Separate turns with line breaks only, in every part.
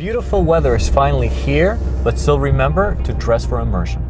Beautiful weather is finally here, but still remember to dress for immersion.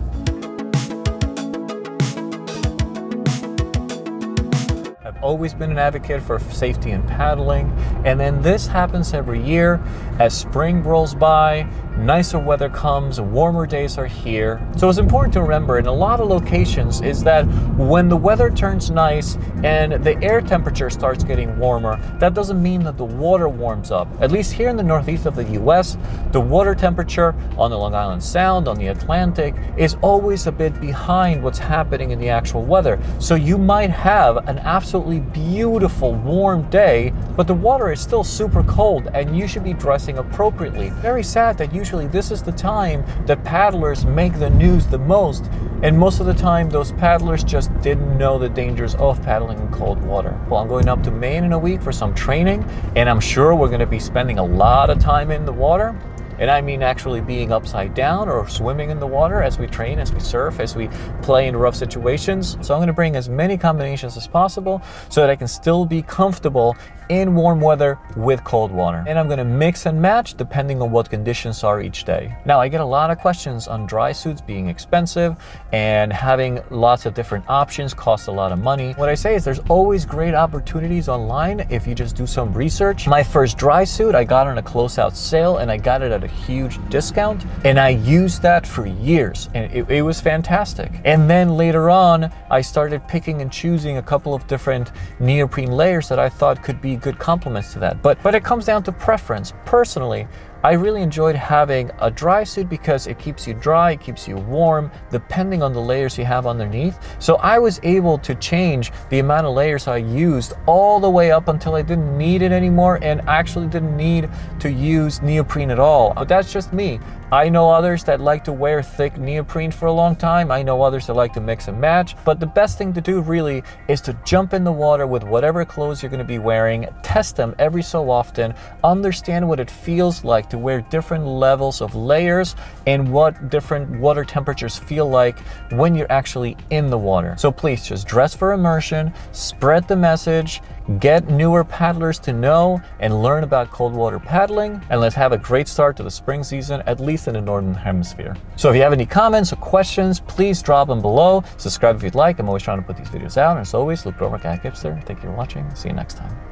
I've always been an advocate for safety in paddling, and then this happens every year as spring rolls by, nicer weather comes, warmer days are here. So it's important to remember in a lot of locations is that when the weather turns nice and the air temperature starts getting warmer, that doesn't mean that the water warms up. At least here in the northeast of the US, the water temperature on the Long Island Sound, on the Atlantic, is always a bit behind what's happening in the actual weather. So you might have an absolutely beautiful warm day, but the water is still super cold and you should be dressing appropriately. Very sad that usually this is the time that paddlers make the news the most, and most of the time those paddlers just didn't know the dangers of paddling in cold water. Well, I'm going up to Maine in a week for some training, and I'm sure we're going to be spending a lot of time in the water. And I mean actually being upside down or swimming in the water as we train, as we surf, as we play in rough situations. So I'm going to bring as many combinations as possible so that I can still be comfortable in warm weather with cold water. And I'm going to mix and match depending on what conditions are each day. Now, I get a lot of questions on dry suits being expensive and having lots of different options costs a lot of money. What I say is there's always great opportunities online if you just do some research. My first dry suit, I got on a closeout sale and I got it at a huge discount, and I used that for years, and it was fantastic. And then later on, I started picking and choosing a couple of different neoprene layers that I thought could be good complements to that. But it comes down to preference. Personally, I really enjoyed having a dry suit because it keeps you dry, it keeps you warm, depending on the layers you have underneath. So I was able to change the amount of layers I used all the way up until I didn't need it anymore and actually didn't need to use neoprene at all. But that's just me. I know others that like to wear thick neoprene for a long time. I know others that like to mix and match. But the best thing to do really is to jump in the water with whatever clothes you're going to be wearing, test them every so often, understand what it feels like to wear different levels of layers and what different water temperatures feel like when you're actually in the water. So please just dress for immersion, spread the message, get newer paddlers to know and learn about cold water paddling, and let's have a great start to the spring season, at least in the Northern Hemisphere. So if you have any comments or questions, please drop them below. Subscribe if you'd like. I'm always trying to put these videos out. And as always, Luke Grover, Kayak Hipster. Thank you for watching. See you next time.